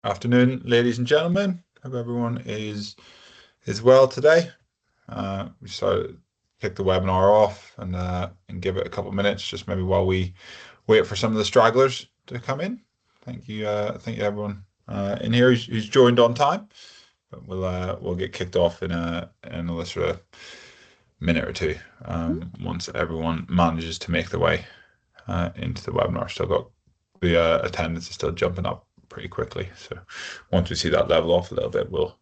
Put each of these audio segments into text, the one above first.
Afternoon, ladies and gentlemen. Hope everyone is well today. We decided to kick the webinar off and give it a couple of minutes, just maybe while we wait for some of the stragglers to come in. Thank you everyone in here who's joined on time. But we'll get kicked off in another sort of minute or two once everyone manages to make their way into the webinar. Still got the attendance is still jumping up pretty quickly, so once we see that level off a little bit, we'll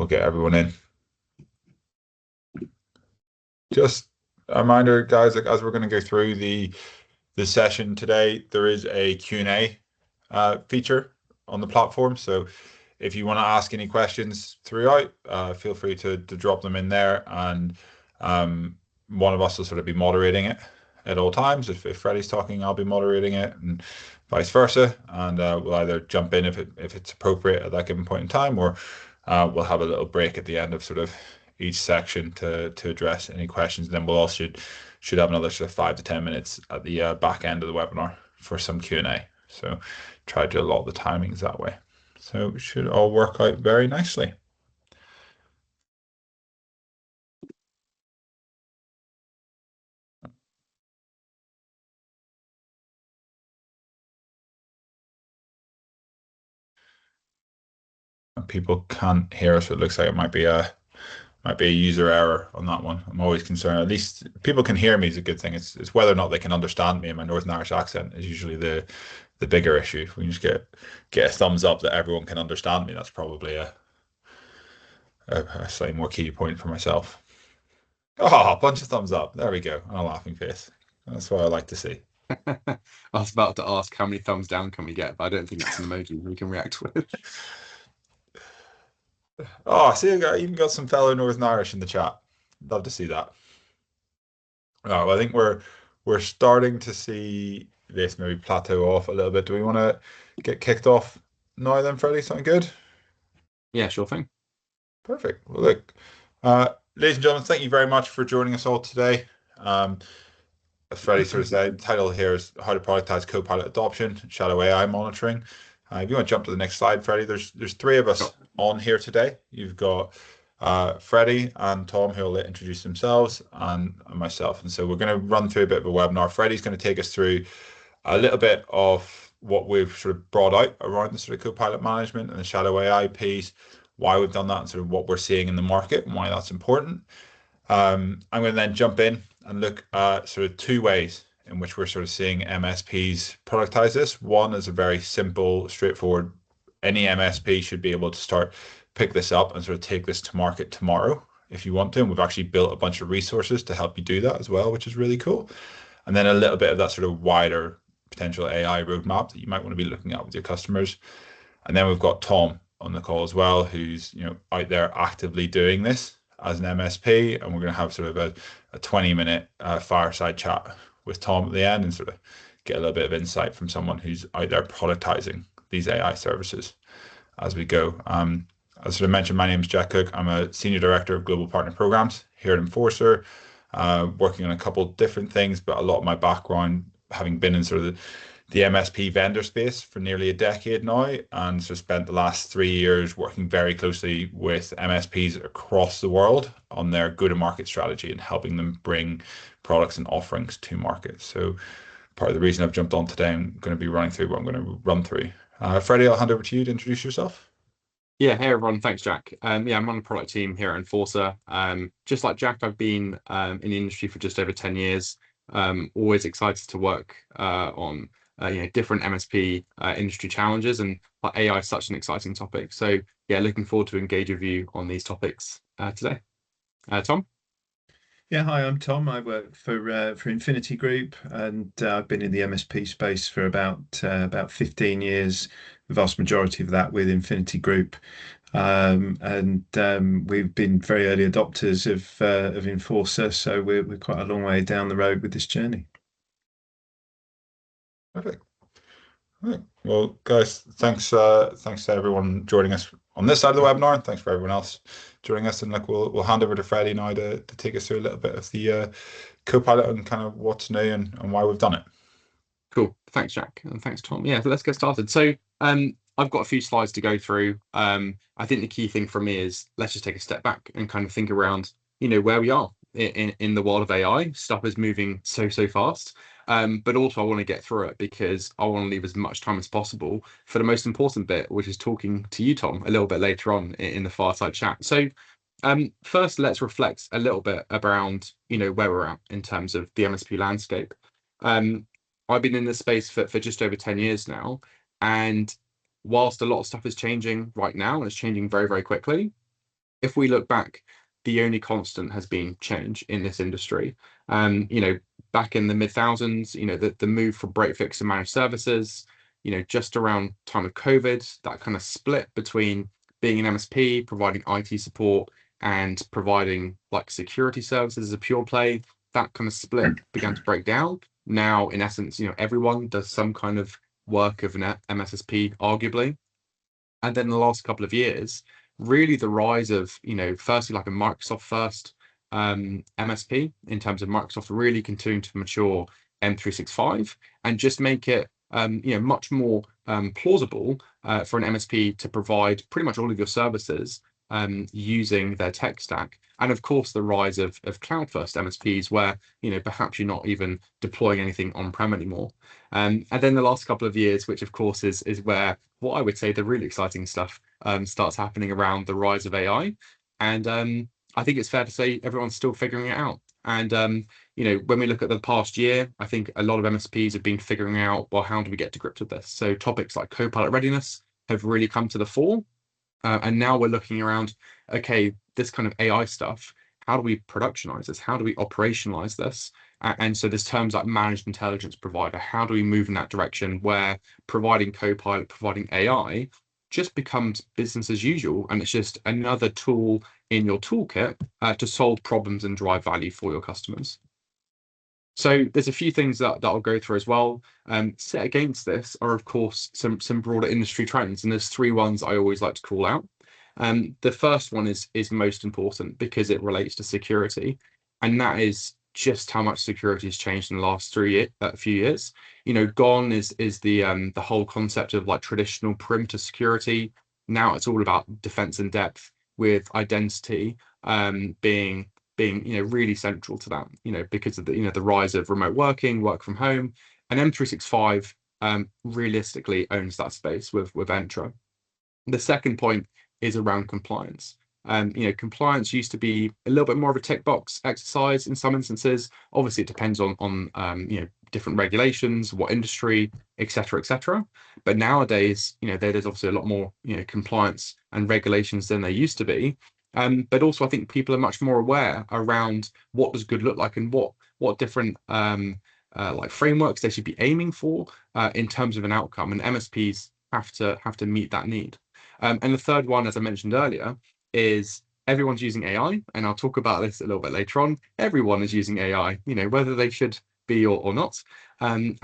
get everyone in. Just a reminder, guys, like as we're going to go through the session today, there is a Q&A feature on the platform, so if you want to ask any questions throughout, feel free to drop them in there, and one of us will sort of be moderating it at all times. If Freddie's talking, I'll be moderating it, and vice versa, and we'll either jump in if it's appropriate at that given point in time, or we'll have a little break at the end of sort of each section to address any questions. And then we'll also should have another sort of 5 to 10 minutes at the back end of the webinar for some Q&A. So try to allot the timings that way. So it should all work out very nicely. People can't hear us. So it looks like it might be a user error on that one. I'm always concerned. At least people can hear me is a good thing. It's whether or not they can understand me, and my Northern Irish accent is usually the bigger issue. If we can just get a thumbs up that everyone can understand me, that's probably a slightly more key point for myself. Oh, a bunch of thumbs up. There we go. And a laughing face. That's what I like to see. I was about to ask how many thumbs down can we get, but I don't think that's an emoji we can react with. Oh, see, I even got some fellow Northern Irish in the chat. Love to see that. Oh, well, I think we're starting to see this maybe plateau off a little bit. Do we want to get kicked off now then, Freddie? Something good? Yeah, sure thing. Perfect. Well, look, ladies and gentlemen, thank you very much for joining us all today. As Freddie sort of said, the title here is How to Productize Copilot Adoption, Shadow AI Monitoring. If you want to jump to the next slide, Freddie, there's three of us on here today. You've got Freddie and Tom, who will introduce themselves, and myself. And so we're going to run through a bit of a webinar. Freddie's going to take us through a little bit of what we've sort of brought out around the sort of Copilot management and the Shadow AI piece, why we've done that, and sort of what we're seeing in the market and why that's important. I'm going to then jump in and look at sort of two ways in which we're sort of seeing MSPs productize this. One is a very simple, straightforward, any MSP should be able to start pick this up and sort of take this to market tomorrow if you want to. And we've actually built a bunch of resources to help you do that as well, which is really cool. And then a little bit of that sort of wider potential AI roadmap that you might want to be looking at with your customers. And then we've got Tom on the call as well, who's out there actively doing this as an MSP, and we're going to have sort of a 20-minute fireside chat with Tom at the end and sort of get a little bit of insight from someone who's out there productizing these AI services as we go. As sort of mentioned, my name is Jack Cook. I'm a Senior Director of Global Partner Programs here at Inforcer, working on a couple of different things, but a lot of my background having been in sort of the MSP vendor space for nearly a decade now, and so spent the last 3 years working very closely with MSPs across the world on their go-to-market strategy and helping them bring products and offerings to market. So part of the reason I've jumped on today, I'm going to be running through what I'm going to run through. Freddie, I'll hand over to you to introduce yourself. Yeah, hey everyone, thanks Jack. Yeah, I'm on the product team here at Inforcer. Just like Jack, I've been in the industry for just over 10 years. Always excited to work on different MSP industry challenges, and AI is such an exciting topic. So yeah, looking forward to engage with you on these topics today. Tom? Yeah, hi, I'm Tom. I work for Infinity Group, and I've been in the MSP space for about 15 years. The vast majority of that with Infinity Group, and we've been very early adopters of Inforcer, so we're quite a long way down the road with this journey. Perfect. All right. Well, guys, thanks to everyone joining us on this side of the webinar, and thanks for everyone else joining us. And we'll hand over to Freddie now to take us through a little bit of the Copilot and kind of what's new and why we've done it. Cool. Thanks, Jack, and thanks, Tom. Yeah, so let's get started. So I've got a few slides to go through. I think the key thing for me is let's just take a step back and kind of think around, where we are in the world of AI. Stuff is moving so fast. But also I want to get through it because I want to leave as much time as possible for the most important bit, which is talking to you, Tom, a little bit later on in the fireside chat. So first, let's reflect a little bit around, where we're at in terms of the MSP landscape. I've been in this space for just over 10 years now, and whilst a lot of stuff is changing right now and it's changing very quickly, if we look back, the only constant has been change in this industry. Back in the mid-thousands, the move from break fix to managed services, just around time of COVID, that kind of split between being an MSP, providing IT support, and providing like security services as a pure play, that kind of split began to break down. Now, in essence, everyone does some kind of work of an MSSP, arguably. And then in the last couple of years, really the rise of, firstly like a Microsoft first MSP in terms of Microsoft really continuing to mature M365 and just make it, much more plausible for an MSP to provide pretty much all of your services using their tech stack. And of course, the rise of cloud first MSPs where, perhaps you're not even deploying anything on-prem anymore. And then the last couple of years, which of course is where what I would say the really exciting stuff starts happening around the rise of AI. And I think it's fair to say everyone's still figuring it out. And, when we look at the past year, I think a lot of MSPs have been figuring out, well, how do we get to grips with this? So topics like Copilot readiness have really come to the fore. And now we're looking around, okay, this kind of AI stuff, how do we productionize this? How do we operationalize this? And so there's terms like managed intelligence provider. How do we move in that direction where providing Copilot, providing AI just becomes business as usual, and it's just another tool in your toolkit to solve problems and drive value for your customers. So there's a few things that I'll go through as well. Set against this are, of course, some broader industry trends, and there's three ones I always like to call out. The first one is most important because it relates to security, and that is just how much security has changed in the last few years. Gone is the whole concept of like traditional perimeter security. Now it's all about defense in depth, with identity being really central to that, because of the rise of remote working, work from home, and M365 realistically owns that space with Entra. The second point is around compliance. Compliance used to be a little bit more of a tick box exercise in some instances. Obviously, it depends on different regulations, what industry, etc. But nowadays, there's obviously a lot more compliance and regulations than there used to be. But also, I think people are much more aware around what does good look like and what different like frameworks they should be aiming for in terms of an outcome. And MSPs have to meet that need. And the third one, as I mentioned earlier, is everyone's using AI, and I'll talk about this a little bit later on. Everyone is using AI, whether they should be or not. And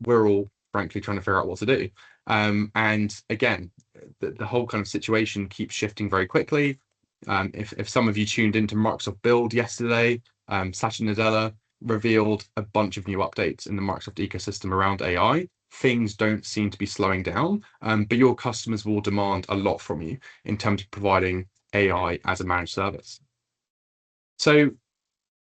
we're all frankly trying to figure out what to do. And again, the whole kind of situation keeps shifting very quickly. If some of you tuned into Microsoft Build yesterday, Satya Nadella revealed a bunch of new updates in the Microsoft ecosystem around AI. Things don't seem to be slowing down, but your customers will demand a lot from you in terms of providing AI as a managed service. So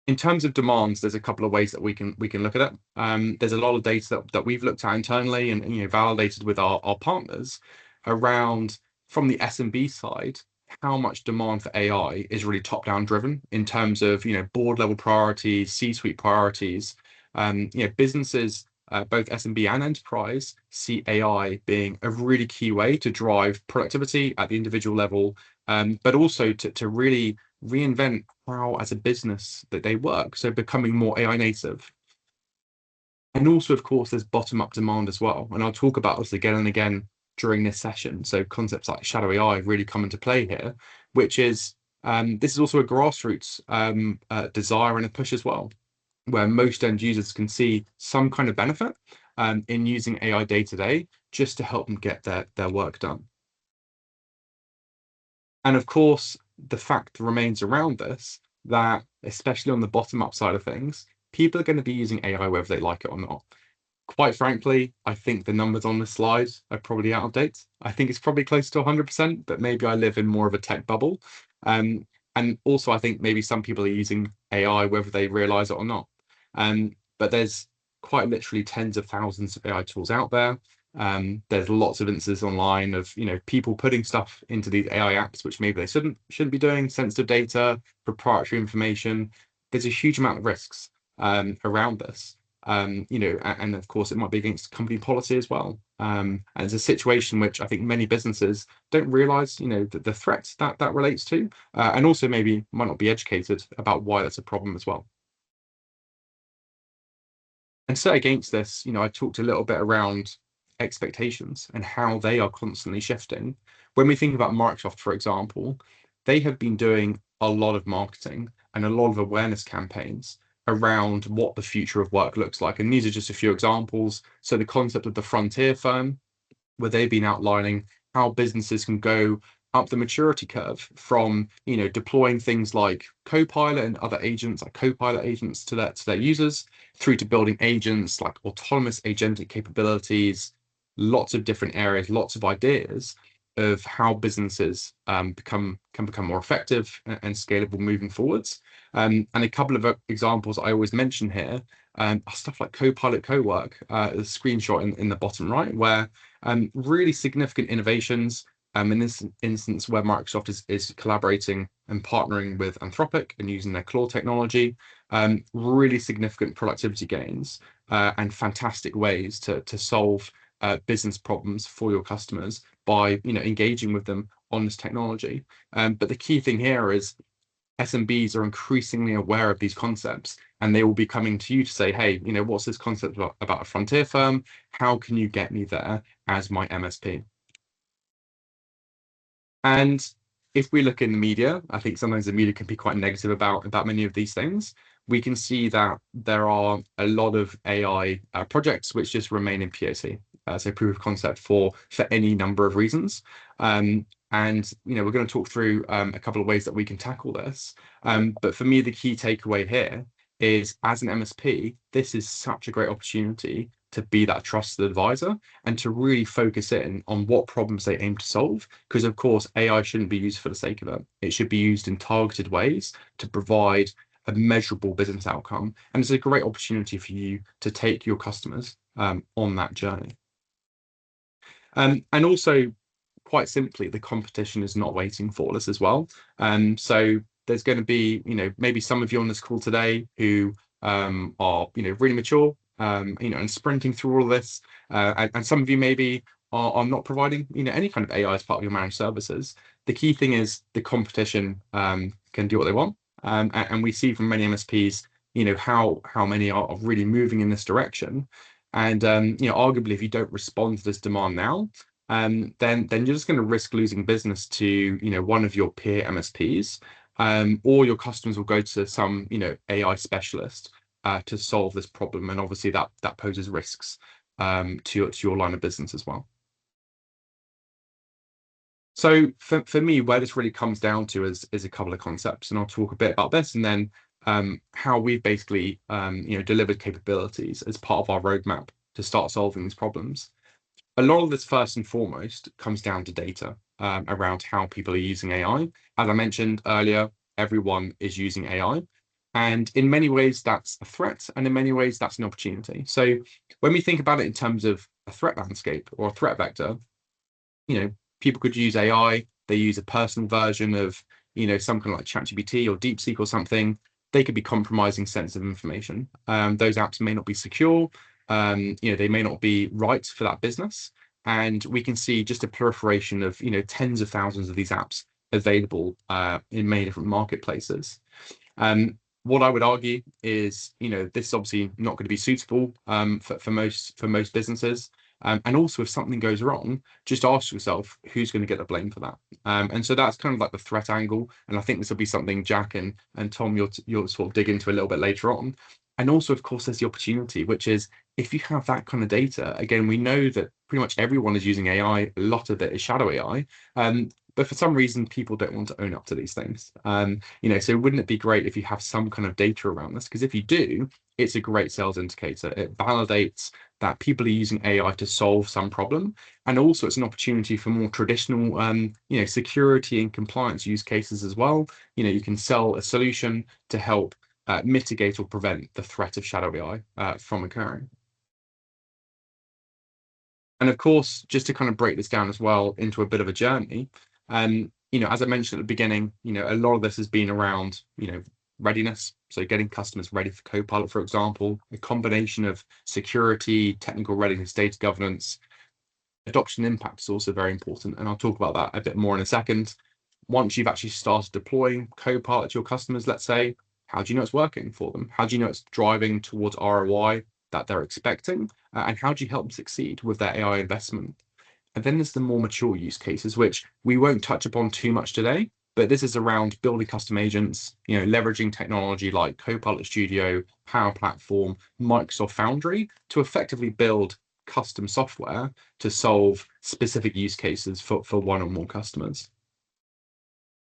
in terms of demands, there's a couple of ways that we can look at it. There's a lot of data that we've looked at internally and validated with our partners around, from the SMB side, how much demand for AI is really top-down driven in terms of board level priorities, C-suite priorities. Businesses, both SMB and enterprise, see AI being a really key way to drive productivity at the individual level, but also to really reinvent how, as a business, that they work. So becoming more AI native. And also, of course, there's bottom-up demand as well. And I'll talk about this again and again during this session. So concepts like shadow AI really come into play here, which is this is also a grassroots desire and a push as well, where most end users can see some kind of benefit in using AI day to day just to help them get their work done. And of course, the fact remains around this, that especially on the bottom up side of things, people are going to be using AI whether they like it or not. Quite frankly, I think the numbers on this slide are probably out of date. I think it's probably close to 100%, but maybe I live in more of a tech bubble. And also, I think maybe some people are using AI, whether they realize it or not. But there's quite literally tens of thousands of AI tools out there. There's lots of instances online of people putting stuff into these AI apps, which maybe they shouldn't be doing, sensitive data, proprietary information. There's a huge amount of risks around this. And of course, it might be against company policy as well. And it's a situation which I think many businesses don't realize, the threats that relates to, and also maybe might not be educated about why that's a problem as well. And set against this, I talked a little bit around expectations and how they are constantly shifting. When we think about Microsoft, for example, they have been doing a lot of marketing and a lot of awareness campaigns around what the future of work looks like. And these are just a few examples. So the concept of the frontier firm, where they've been outlining how businesses can go up the maturity curve from deploying things like Copilot and other agents like Copilot agents to their users, through to building agents like autonomous agentic capabilities, lots of different areas, lots of ideas of how businesses can become more effective and scalable moving forwards. And a couple of examples I always mention here are stuff like Copilot Co-work, the screenshot in the bottom right, where really significant innovations. In this instance, where Microsoft is collaborating and partnering with Anthropic and using their Claude technology, really significant productivity gains and fantastic ways to solve business problems for your customers by engaging with them on this technology. But the key thing here is SMBs are increasingly aware of these concepts, and they will be coming to you to say, hey, what's this concept about a frontier firm? How can you get me there as my MSP? And if we look in the media, I think sometimes the media can be quite negative about many of these things. We can see that there are a lot of AI projects which just remain in POC, so proof of concept for any number of reasons. And we're going to talk through a couple of ways that we can tackle this. But for me, the key takeaway here is, as an MSP, this is such a great opportunity to be that trusted advisor and to really focus in on what problems they aim to solve. Because of course, AI shouldn't be used for the sake of it. It should be used in targeted ways to provide a measurable business outcome. And it's a great opportunity for you to take your customers on that journey. And also, quite simply, the competition is not waiting for us as well. So there's going to be, maybe some of you on this call today who are, really mature, and sprinting through all of this. And some of you maybe are not providing, any kind of AI as part of your managed services. The key thing is the competition can do what they want. And we see from many MSPs, how many are really moving in this direction. And, arguably, if you don't respond to this demand now, then you're just going to risk losing business to, one of your peer MSPs, or your customers will go to some, AI specialist to solve this problem. And obviously that poses risks to your line of business as well. So for me, where this really comes down to is a couple of concepts, and I'll talk a bit about this, and then how we've basically delivered capabilities as part of our roadmap to start solving these problems. A lot of this, first and foremost, comes down to data around how people are using AI. As I mentioned earlier, everyone is using AI. And in many ways, that's a threat. And in many ways, that's an opportunity. So when we think about it in terms of a threat landscape or a threat vector, people could use AI. They use a personal version of, some kind of like ChatGPT or DeepSeek or something. They could be compromising sensitive information. Those apps may not be secure. They may not be right for that business. And we can see just a proliferation of, tens of thousands of these apps available in many different marketplaces. What I would argue is, this is obviously not going to be suitable for most businesses. And also, if something goes wrong, just ask yourself, who's going to get the blame for that? And so that's kind of like the threat angle. And I think this will be something Jack and Tom, you'll sort of dig into a little bit later on. And also, of course, there's the opportunity, which is if you have that kind of data, again, we know that pretty much everyone is using AI. A lot of it is shadow AI. But for some reason, people don't want to own up to these things. So wouldn't it be great if you have some kind of data around this? Because if you do, it's a great sales indicator. It validates that people are using AI to solve some problem, and also it's an opportunity for more traditional, security and compliance use cases as well. You can sell a solution to help mitigate or prevent the threat of shadow AI from occurring. And of course, just to kind of break this down as well into a bit of a journey, as I mentioned at the beginning, a lot of this has been around, readiness. So getting customers ready for Copilot, for example, a combination of security, technical readiness, data governance. Adoption impact is also very important, and I'll talk about that a bit more in a second. Once you've actually started deploying Copilot to your customers, let's say, how do you know it's working for them? How do you know it's driving towards ROI that they're expecting? And how do you help them succeed with their AI investment? And then there's the more mature use cases, which we won't touch upon too much today, but this is around building custom agents, leveraging technology like Copilot Studio, Power Platform, Microsoft Foundry to effectively build custom software to solve specific use cases for one or more customers.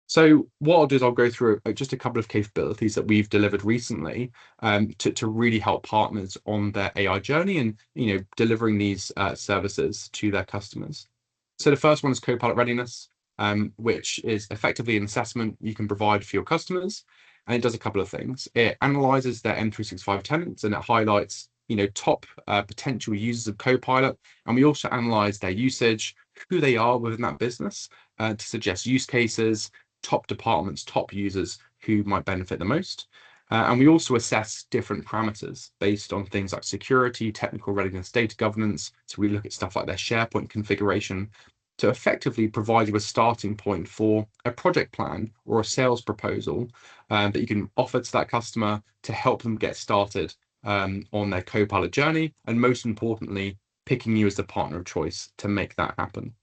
So what I'll do is I'll go through just a couple of capabilities that we've delivered recently to really help partners on their AI journey and delivering these services to their customers. So the first one is Copilot Readiness, which is effectively an assessment you can provide for your customers, and it does a couple of things. It analyzes their M365 tenants and it highlights top potential users of Copilot, and we also analyze their usage, who they are within that business, to suggest use cases, top departments, top users who might benefit the most. And we also assess different parameters based on things like security, technical readiness, data governance. So we look at stuff like their SharePoint configuration to effectively provide you a starting point for a project plan or a sales proposal that you can offer to that customer to help them get started on their Copilot journey, and most importantly, picking you as the partner of choice to make that happen.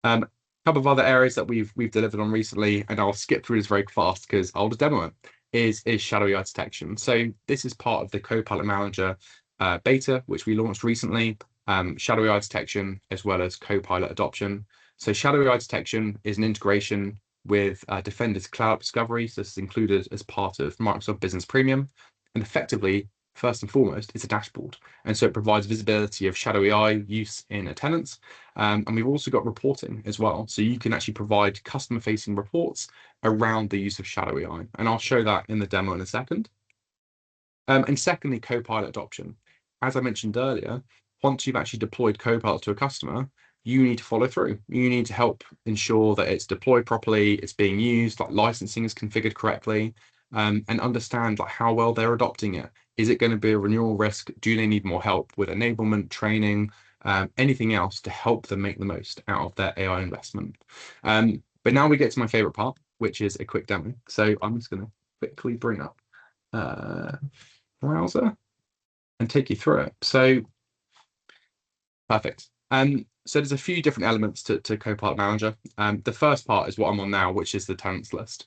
A couple of other areas that we've delivered on recently, and I'll skip through this very fast because I'll just demo it, is shadow AI detection. So this is part of the Copilot Manager beta, which we launched recently. Shadow AI detection as well as Copilot adoption. So shadow AI detection is an integration with Defender's Cloud Discovery. So this is included as part of Microsoft Business Premium. And effectively, first and foremost, it's a dashboard. And so it provides visibility of shadow AI use in tenants. And we've also got reporting as well. So you can actually provide customer-facing reports around the use of shadow AI. And I'll show that in the demo in a second. And secondly, Copilot adoption. As I mentioned earlier, once you've actually deployed Copilot to a customer, you need to follow through. You need to help ensure that it's deployed properly, it's being used, like licensing is configured correctly, and understand like how well they're adopting it. Is it going to be a renewal risk? Do they need more help with enablement, training, anything else to help them make the most out of their AI investment? But now we get to my favorite part, which is a quick demo. So I'm just going to quickly bring up browser and take you through it. So perfect. So there's a few different elements to Copilot Manager. The first part is what I'm on now, which is the tenants list,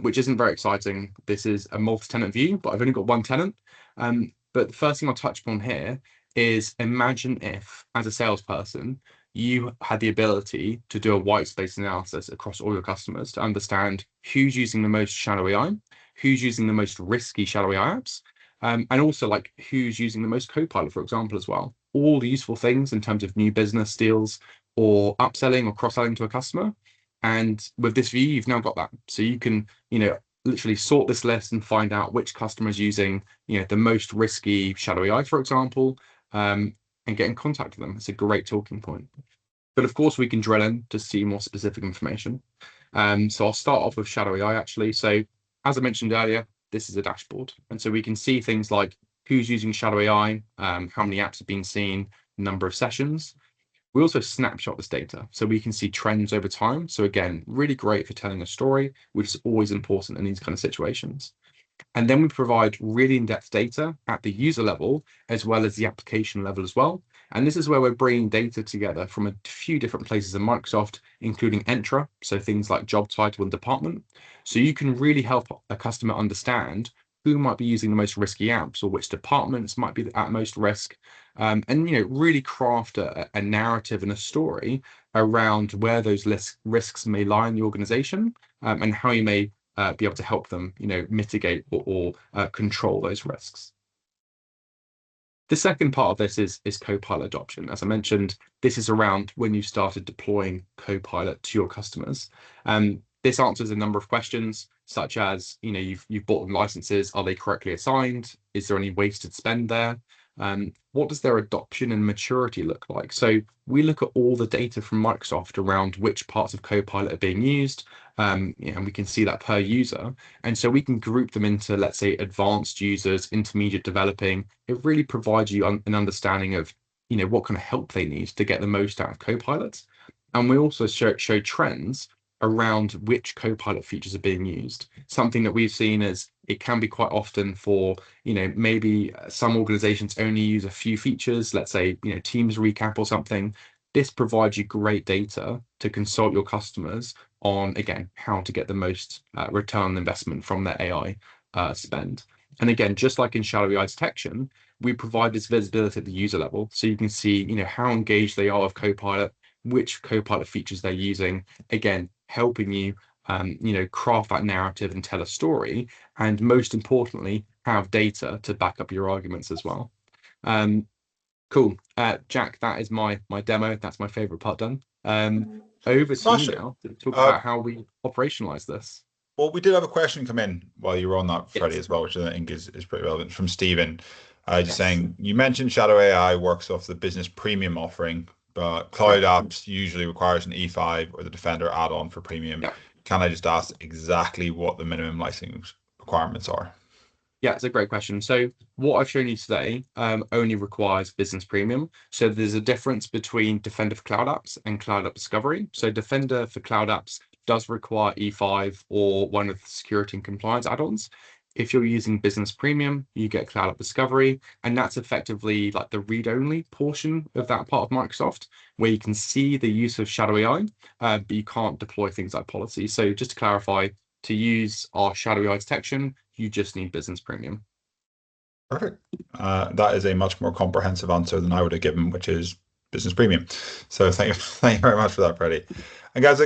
which isn't very exciting. This is a multi-tenant view, but I've only got one tenant. But the first thing I'll touch upon here is imagine if, as a salesperson, you had the ability to do a white space analysis across all your customers to understand who's using the most shadow AI, who's using the most risky shadow AI apps, and also like who's using the most Copilot, for example, as well. All the useful things in terms of new business deals or upselling or cross-selling to a customer. And with this view, you've now got that. So you can, literally sort this list and find out which customer is using, the most risky shadow AI, for example, and get in contact with them. It's a great talking point. But of course, we can drill in to see more specific information. So I'll start off with shadow AI, actually. So as I mentioned earlier, this is a dashboard. And so we can see things like who's using shadow AI, how many apps have been seen, number of sessions. We also snapshot this data so we can see trends over time. So again, really great for telling a story, which is always important in these kind of situations. And then we provide really in-depth data at the user level, as well as the application level as well. And this is where we're bringing data together from a few different places in Microsoft, including Entra, so things like job title and department. So you can really help a customer understand who might be using the most risky apps or which departments might be at most risk, and really craft a narrative and a story around where those risks may lie in the organization, and how you may be able to help them, mitigate or control those risks. The second part of this is Copilot adoption. As I mentioned, this is around when you started deploying Copilot to your customers. This answers a number of questions, such as, you've bought them licenses. Are they correctly assigned? Is there any wasted spend there? What does their adoption and maturity look like? So we look at all the data from Microsoft around which parts of Copilot are being used, and we can see that per user. And so we can group them into, let's say, advanced users, intermediate developing. It really provides you an understanding of, what kind of help they need to get the most out of Copilot. And we also show trends around which Copilot features are being used. Something that we've seen is it can be quite often for, maybe some organizations only use a few features, let's say, Teams recap or something. This provides you great data to consult your customers on, again, how to get the most return on investment from their AI spend. And again, just like in shadow AI detection, we provide this visibility at the user level. So you can see, how engaged they are with Copilot, which Copilot features they're using, again, helping you, craft that narrative and tell a story, and most importantly, have data to back up your arguments as well. Cool. Jack, that is my demo. That's my favorite part done. Over to you now to talk about how we operationalize this. Well, we did have a question come in while you were on that, Freddie, Yes. as well, which I think is pretty relevant, from Stephen. Just saying, you mentioned Shadow AI works off the business premium offering, but Cloud Apps usually requires an E5 or the Defender add-on for premium. Yeah. Can I just ask exactly what the minimum license requirements are? Yeah, it's a great question. So what I've shown you today only requires business premium. So there's a difference between Defender for Cloud Apps and Cloud App Discovery. So Defender for Cloud Apps does require E5 or one of the security and compliance add-ons. If you're using business premium, you get Cloud App Discovery, and that's effectively like the read-only portion of that part of Microsoft, where you can see the use of Shadow AI, but you can't deploy things like policy. So just to clarify, to use our Shadow AI detection, you just need business premium. Perfect. That is a much more comprehensive answer than I would have given, which is business premium. So thank you very much for that, Freddie. And guys,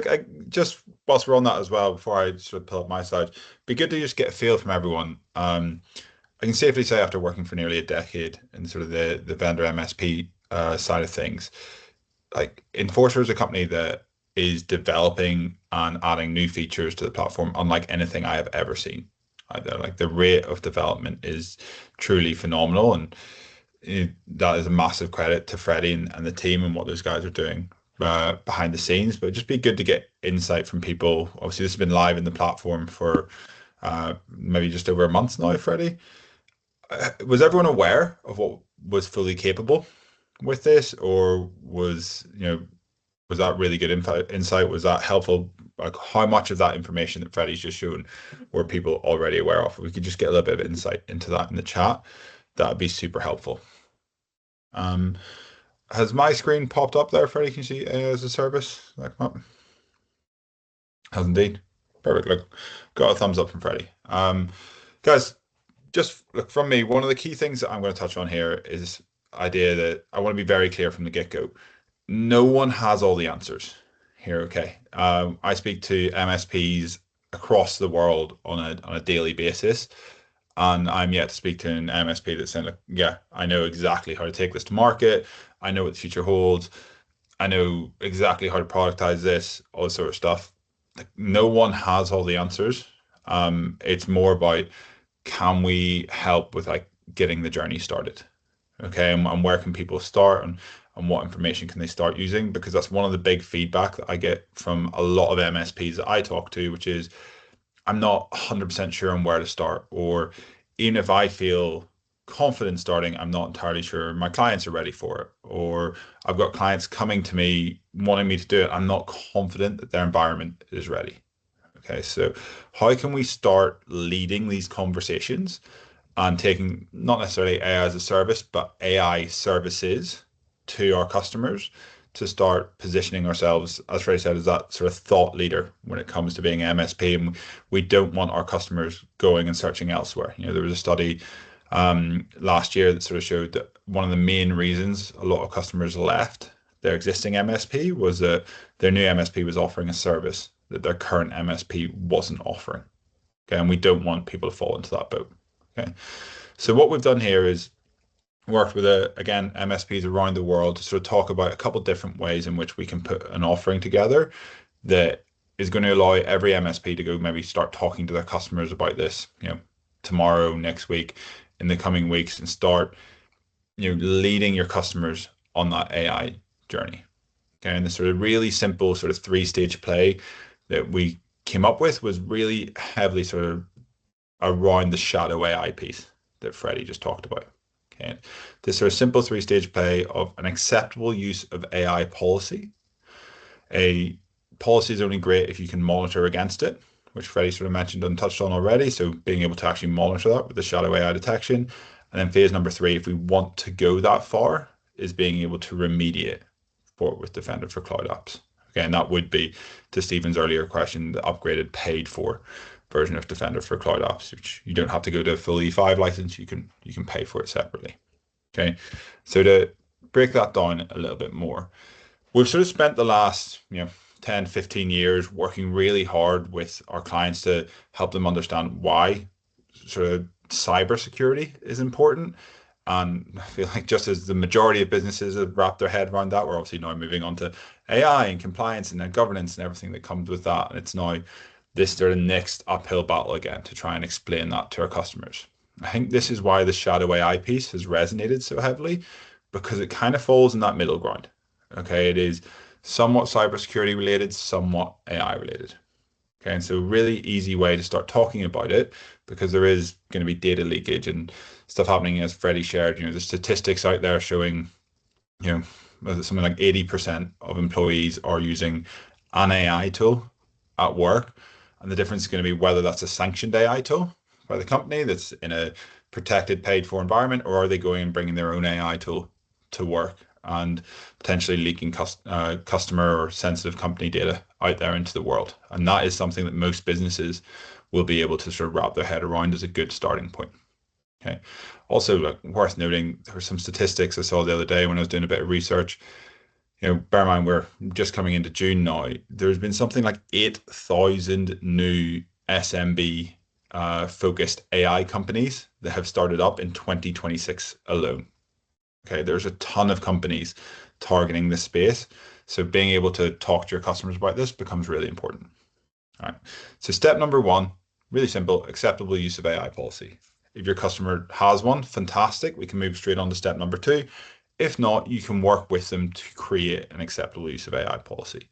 just whilst we're on that as well, before I sort of pull up my side, be good to just get a feel from everyone. I can safely say, after working for nearly a decade in sort of the vendor MSP side of things, like Inforcer is a company that is developing and adding new features to the platform unlike anything I have ever seen. Like the rate of development is truly phenomenal, and that is a massive credit to Freddie and the team and what those guys are doing behind the scenes. But it'd just be good to get insight from people. Obviously, this has been live in the platform for maybe just over a month now, Freddie. Was everyone aware of what was fully capable with this, or was that really good insight? Was that helpful? Like, how much of that information that Freddie's just shown were people already aware of? If we could just get a little bit of insight into that in the chat, that would be super helpful. Has my screen popped up there, Freddie? Can you see AI as a service? That come up? Has indeed. Perfect. Look, got a thumbs up from Freddie. Guys, just look from me. One of the key things that I'm going to touch on here is this idea that I want to be very clear from the get-go. No one has all the answers here. Okay. I speak to MSPs across the world on a daily basis, and I'm yet to speak to an MSP that's saying, like, yeah, I know exactly how to take this to market. I know what the future holds. I know exactly how to productize this, all this sort of stuff. Like, no one has all the answers. It's more about, can we help with like getting the journey started? Okay, and where can people start, and what information can they start using? Because that's one of the big feedback that I get from a lot of MSPs that I talk to, which is, I'm not 100% sure on where to start, or even if I feel confident starting, I'm not entirely sure my clients are ready for it, or I've got clients coming to me wanting me to do it. I'm not confident that their environment is ready. Okay, so how can we start leading these conversations and taking not necessarily AI as a service, but AI services to our customers to start positioning ourselves, as Freddie said, as that sort of thought leader when it comes to being MSP. And we don't want our customers going and searching elsewhere. There was a study last year that sort of showed that one of the main reasons a lot of customers left their existing MSP was that their new MSP was offering a service that their current MSP wasn't offering. Okay, and we don't want people to fall into that boat. Okay, so what we've done here is worked with again MSPs around the world to sort of talk about a couple of different ways in which we can put an offering together that is going to allow every MSP to go maybe start talking to their customers about this, tomorrow, next week, in the coming weeks, and start, leading your customers on that AI journey. Okay, and the sort of really simple sort of 3-stage play that we came up with was really heavily sort of around the shadow AI piece that Freddie just talked about. Okay, this sort of simple 3-stage play of an acceptable use of AI policy. A policy is only great if you can monitor against it, which Freddie sort of mentioned and touched on already. So being able to actually monitor that with the shadow AI detection. And then phase number 3, if we want to go that far, is being able to remediate for it with Defender for Cloud Apps. Again, that would be, to Stephen's earlier question, the upgraded paid for version of Defender for Cloud Apps, which you don't have to go to a full E5 license. You can pay for it separately. Okay, so to break that down a little bit more, we've sort of spent the last 10, 15 years working really hard with our clients to help them understand why sort of cybersecurity is important. And I feel like just as the majority of businesses have wrapped their head around that, we're obviously now moving on to AI and compliance and then governance and everything that comes with that. And it's now this sort of next uphill battle again to try and explain that to our customers. I think this is why the shadow AI piece has resonated so heavily, because it kind of falls in that middle ground. Okay, it is somewhat cybersecurity related, somewhat AI related. Okay, and so really easy way to start talking about it, because there is going to be data leakage and stuff happening, as Freddie shared. The statistics out there showing, something like 80% of employees are using an AI tool at work, and the difference is going to be whether that's a sanctioned AI tool by the company that's in a protected, paid for environment, or are they going and bringing their own AI tool to work and potentially leaking customer or sensitive company data out there into the world. And that is something that most businesses will be able to sort of wrap their head around as a good starting point. Okay. Also, worth noting, there were some statistics I saw the other day when I was doing a bit of research. Bear in mind, we're just coming into June now. There's been something like 8,000 new SMB focused AI companies that have started up in 2026 alone. Okay, there's a ton of companies targeting this space. So being able to talk to your customers about this becomes really important. All right. So step number 1, really simple, acceptable use of AI policy. If your customer has one, fantastic. We can move straight on to step number 2. If not, you can work with them to create an acceptable use of AI policy.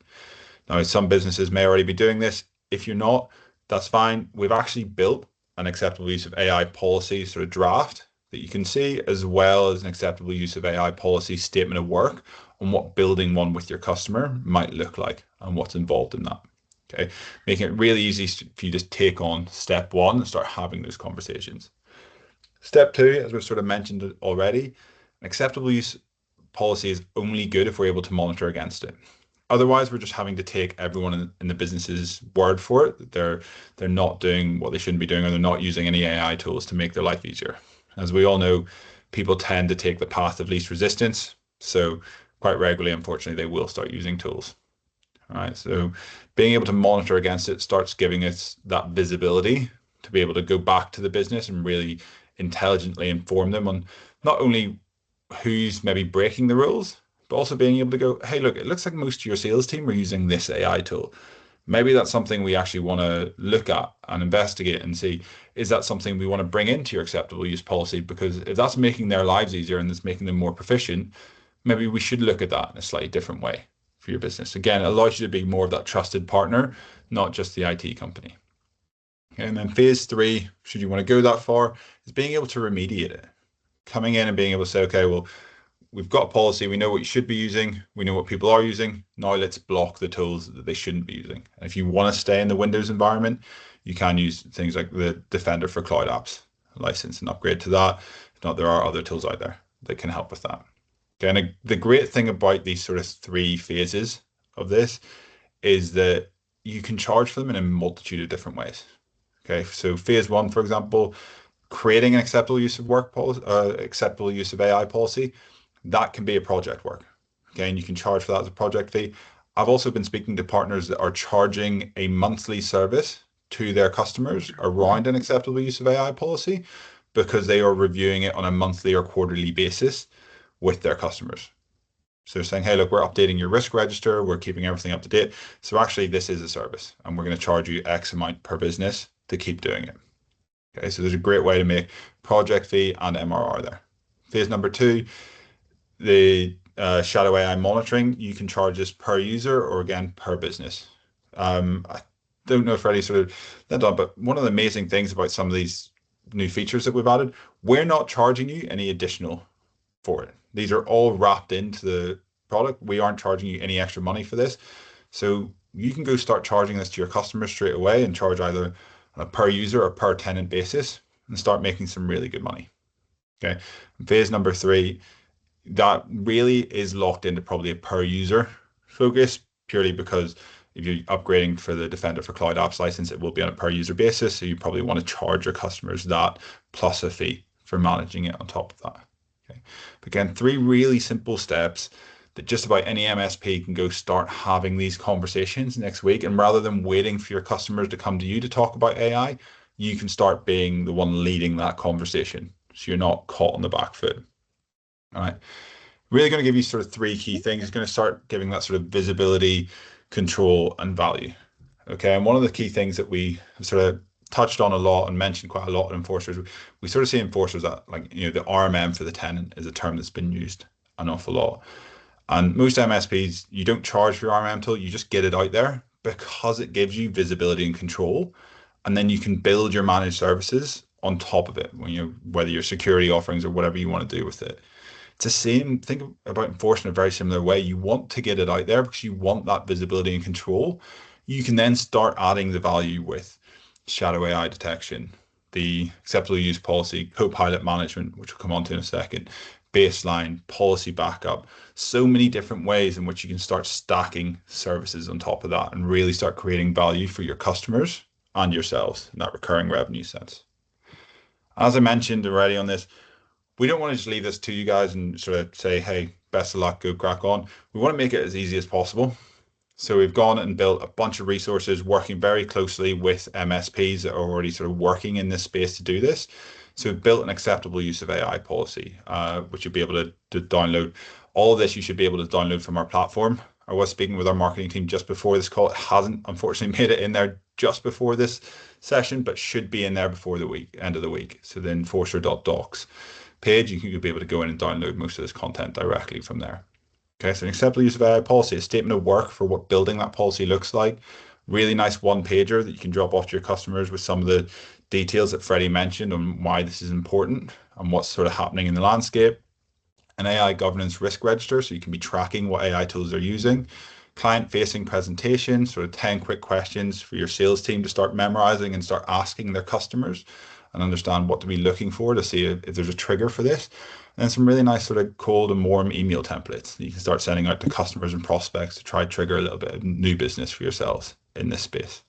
Now, some businesses may already be doing this. If you're not, that's fine. We've actually built an acceptable use of AI policy sort of draft that you can see, as well as an acceptable use of AI policy statement of work on what building one with your customer might look like and what's involved in that. Okay, making it really easy for you to take on step 1 and start having those conversations. Step 2, as we've sort of mentioned already, an acceptable use policy is only good if we're able to monitor against it. Otherwise, we're just having to take everyone in the business's word for it, that they're not doing what they shouldn't be doing, or they're not using any AI tools to make their life easier. As we all know, people tend to take the path of least resistance. So quite regularly, unfortunately, they will start using tools. All right. So being able to monitor against it starts giving us that visibility to be able to go back to the business and really intelligently inform them on not only who's maybe breaking the rules, but also being able to go, hey, look, it looks like most of your sales team are using this AI tool. Maybe that's something we actually want to look at and investigate and see, is that something we want to bring into your acceptable use policy? Because if that's making their lives easier and it's making them more proficient, maybe we should look at that in a slightly different way for your business. Again, it allows you to be more of that trusted partner, not just the IT company. Okay, and then phase 3, should you want to go that far, is being able to remediate it. Coming in and being able to say, okay, well, we've got a policy, we know what you should be using, we know what people are using, now let's block the tools that they shouldn't be using. And if you want to stay in the Windows environment, you can use things like the Defender for Cloud Apps license and upgrade to that. If not, there are other tools out there that can help with that. Okay, and the great thing about these sort of 3 phases of this is that you can charge for them in a multitude of different ways. Okay, so phase 1, for example, creating an acceptable use of work policy, acceptable use of AI policy, that can be a project work. Okay, and you can charge for that as a project fee. I've also been speaking to partners that are charging a monthly service to their customers around an acceptable use of AI policy, because they are reviewing it on a monthly or quarterly basis with their customers. So they're saying, hey, look, we're updating your risk register, we're keeping everything up to date. So actually, this is a service, and we're going to charge you X amount per business to keep doing it. Okay, so there's a great way to make project fee and MRR there. Phase number 2, the shadow AI monitoring. You can charge this per user or again per business. I don't know if Freddie sort of led on, but one of the amazing things about some of these new features that we've added, we're not charging you any additional for it. These are all wrapped into the product. We aren't charging you any extra money for this. So you can go start charging this to your customers straight away and charge either on a per user or per tenant basis and start making some really good money. Okay. Phase number 3, that really is locked into probably a per user focus, purely because if you're upgrading for the Defender for Cloud Apps license, it will be on a per user basis. So you probably want to charge your customers that plus a fee for managing it on top of that. Okay. But again, 3 really simple steps that just about any MSP can go start having these conversations next week. And rather than waiting for your customers to come to you to talk about AI, you can start being the one leading that conversation. So you're not caught on the back foot. All right. Really going to give you sort of 3 key things. It's going to start giving that sort of visibility, control, and value. Okay. And one of the key things that we sort of touched on a lot and mentioned quite a lot in enforcers, we sort of see enforcers that, like, you know, the RMM for the tenant is a term that's been used an awful lot. And most MSPs, you don't charge for your RMM tool, you just get it out there because it gives you visibility and control. And then you can build your managed services on top of it, when you, whether your security offerings or whatever you want to do with it. It's the same, think about enforcement in a very similar way. You want to get it out there because you want that visibility and control. You can then start adding the value with shadow AI detection, the acceptable use policy, Copilot management, which we'll come on to in a second, baseline, policy backup, so many different ways in which you can start stacking services on top of that and really start creating value for your customers and yourselves in that recurring revenue sense. As I mentioned already on this, we don't want to just leave this to you guys and sort of say, hey, best of luck, go crack on. We want to make it as easy as possible. So we've gone and built a bunch of resources working very closely with MSPs that are already sort of working in this space to do this. So we've built an acceptable use of AI policy, which you'll be able to download. All of this you should be able to download from our platform. I was speaking with our marketing team just before this call. It hasn't unfortunately made it in there just before this session, but should be in there before the end of the week. So the inforcer.docs page, you'll be able to go in and download most of this content directly from there. Okay, so an acceptable use of AI policy, a statement of work for what building that policy looks like. Really nice one-pager that you can drop off to your customers with some of the details that Freddie mentioned on why this is important and what's sort of happening in the landscape. An AI governance risk register, so you can be tracking what AI tools they're using. Client-facing presentation, sort of 10 quick questions for your sales team to start memorizing and start asking their customers and understand what to be looking for to see if there's a trigger for this. And then some really nice sort of cold and warm email templates that you can start sending out to customers and prospects to try trigger a little bit of new business for yourselves in this space.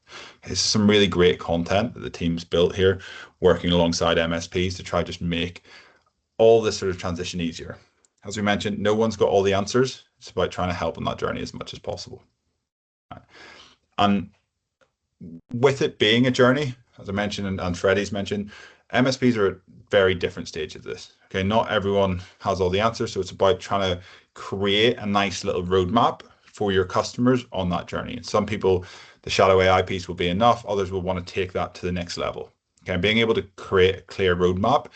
It's some really great content that the team's built here, working alongside MSPs to try just make all this sort of transition easier. As we mentioned, no one's got all the answers. It's about trying to help on that journey as much as possible. And with it being a journey, as I mentioned and Freddie's mentioned, MSPs are at very different stages of this. Okay, not everyone has all the answers, so it's about trying to create a nice little roadmap for your customers on that journey. And some people, the shadow AI piece will be enough. Others will want to take that to the next level. Okay, being able to create a clear roadmap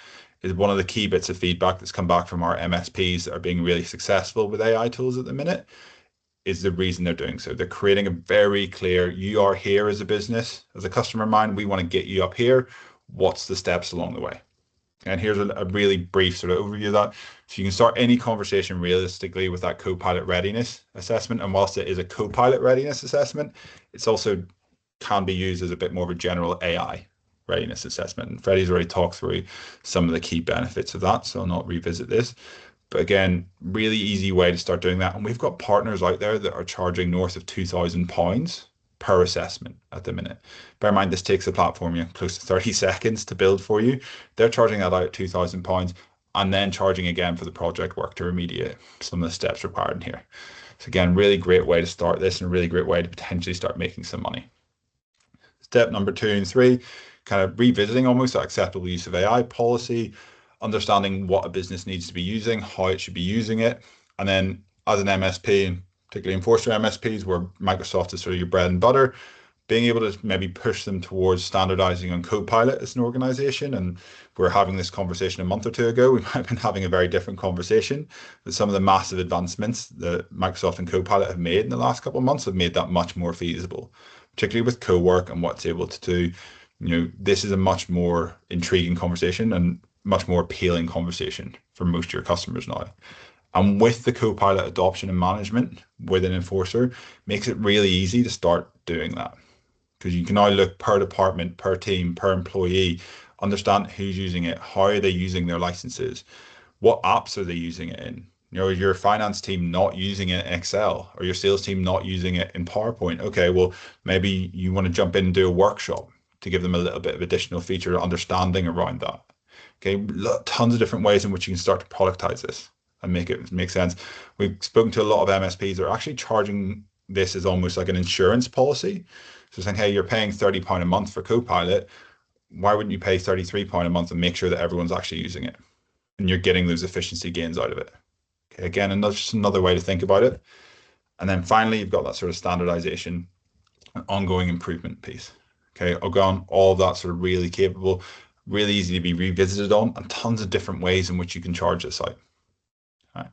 is one of the key bits of feedback that's come back from our MSPs that are being really successful with AI tools at the minute. Is the reason they're doing so. They're creating a very clear, you are here as a business, as a customer of mine, we want to get you up here. What's the steps along the way? And here's a really brief sort of overview of that. So you can start any conversation realistically with that Copilot readiness assessment. And whilst it is a Copilot readiness assessment, it's also can be used as a bit more of a general AI readiness assessment. And Freddie's already talked through some of the key benefits of that, so I'll not revisit this. But again, really easy way to start doing that. And we've got partners out there that are charging north of £2,000 per assessment at the minute. Bear in mind, this takes the platform close to 30 seconds to build for you. They're charging that out at £2,000 and then charging again for the project work to remediate some of the steps required in here. So again, really great way to start this and a really great way to potentially start making some money. Step number 2 and 3, kind of revisiting almost that acceptable use of AI policy, understanding what a business needs to be using, how it should be using it. And then as an MSP, and particularly enforcer MSPs, where Microsoft is sort of your bread and butter, being able to maybe push them towards standardizing on Copilot as an organization. And we're having this conversation a month or two ago. We might have been having a very different conversation, but some of the massive advancements that Microsoft and Copilot have made in the last couple of months have made that much more feasible, particularly with co-work and what it's able to do. This is a much more intriguing conversation and much more appealing conversation for most of your customers now. And with the Copilot adoption and management within Enforcer, makes it really easy to start doing that, because you can now look per department, per team, per employee, understand who's using it, how are they using their licenses, what apps are they using it in. Your finance team not using it in Excel, or your sales team not using it in PowerPoint. Okay, well, maybe you want to jump in and do a workshop to give them a little bit of additional feature understanding around that. Okay, tons of different ways in which you can start to productize this and make it make sense. We've spoken to a lot of MSPs that are actually charging this as almost like an insurance policy. So saying, hey, you're paying £30 a month for Copilot. Why wouldn't you pay £33 a month and make sure that everyone's actually using it and you're getting those efficiency gains out of it? Okay, again, just another way to think about it. And then finally, you've got that sort of standardization and ongoing improvement piece. Okay, again, all of that sort of really capable, really easy to be revisited on, and tons of different ways in which you can charge this out. All right.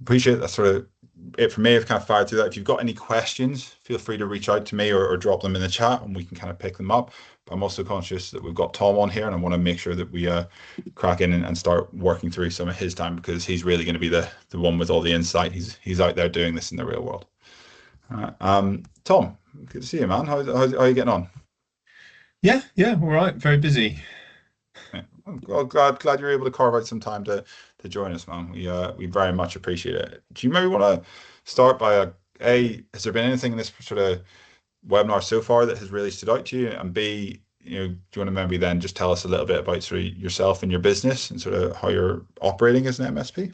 Appreciate that sort of it for me. I've kind of fired through that. If you've got any questions, feel free to reach out to me or drop them in the chat and we can kind of pick them up. But I'm also conscious that we've got Tom on here and I want to make sure that we crack in and start working through some of his time, because he's really going to be the one with all the insight. He's out there doing this in the real world. Tom, good to see you, man. How are you getting on? Yeah, all right. Very busy. Yeah. Well, glad you're able to carve out some time to join us, man. We very much appreciate it. Do you maybe want to start by has there been anything in this sort of webinar so far that has really stood out to you? And B, do you want to maybe then just tell us a little bit about sort of yourself and your business and sort of how you're operating as an MSP?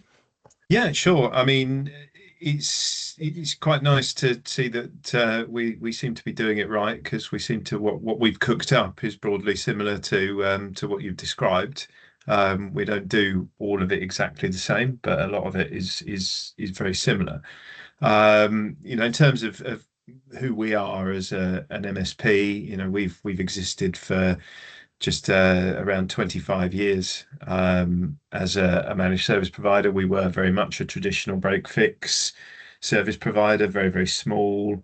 Yeah, sure. I mean, it's quite nice to see that we seem to be doing it right, because we seem to what we've cooked up is broadly similar to what you've described. We don't do all of it exactly the same, but a lot of it is very similar. In terms of who we are as an MSP, we've existed for just around 25 years as a managed service provider. We were very much a traditional break fix service provider, very, very small.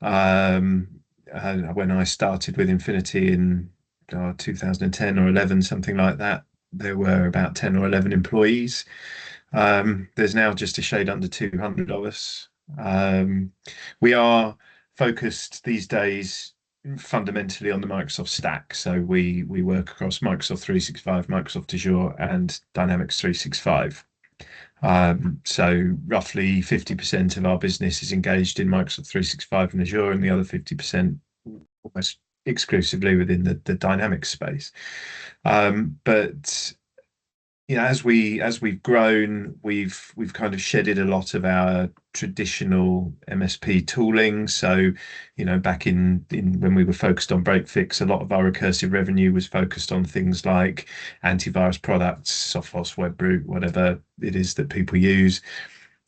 When I started with Infinity in 2010 or 11, something like that, there were about 10 or 11 employees. There's now just a shade under 200 of us. We are focused these days fundamentally on the Microsoft stack. So we work across Microsoft 365, Microsoft Azure, and Dynamics 365. So roughly 50% of our business is engaged in Microsoft 365 and Azure, and the other 50% almost exclusively within the Dynamics space. But as we've grown, we've kind of shedded a lot of our traditional MSP tooling. So, back in when we were focused on break fix, a lot of our recursive revenue was focused on things like antivirus products, Sophos, Webroot, whatever it is that people use,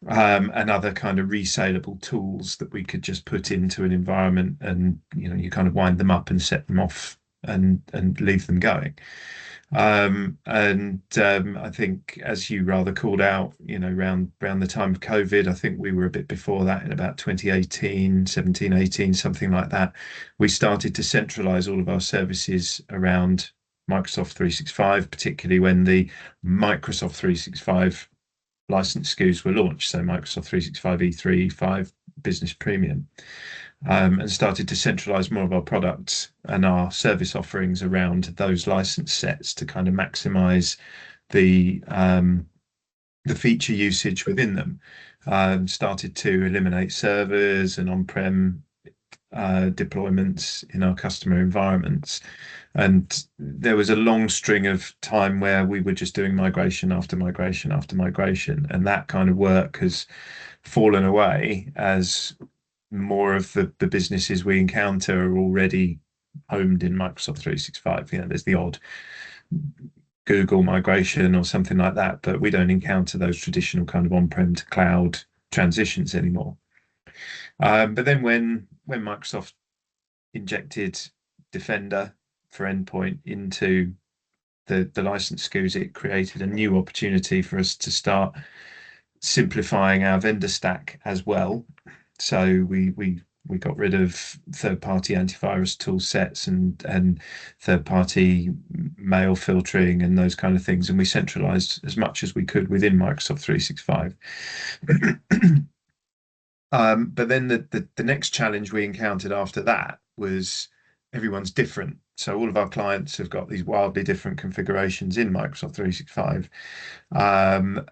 and other kind of resaleable tools that we could just put into an environment, and you kind of wind them up and set them off and leave them going. I think, as you rather called out, around the time of COVID, I think we were a bit before that, in about 2018, 17, 18, something like that, we started to centralize all of our services around Microsoft 365, particularly when the Microsoft 365 license SKUs were launched. So Microsoft 365 E3, E5, Business Premium. And started to centralize more of our products and our service offerings around those license sets to kind of maximize the feature usage within them. Started to eliminate servers and on-prem deployments in our customer environments. And there was a long string of time where we were just doing migration after migration after migration. And that kind of work has fallen away as more of the businesses we encounter are already homed in Microsoft 365. There's the odd Google migration or something like that, but we don't encounter those traditional kind of on-prem to cloud transitions anymore. But then when Microsoft injected Defender for endpoint into the license SKUs, it created a new opportunity for us to start simplifying our vendor stack as well. So we got rid of third-party antivirus tool sets and third-party mail filtering and those kind of things, and we centralized as much as we could within Microsoft 365. But then the next challenge we encountered after that was everyone's different. So all of our clients have got these wildly different configurations in Microsoft 365.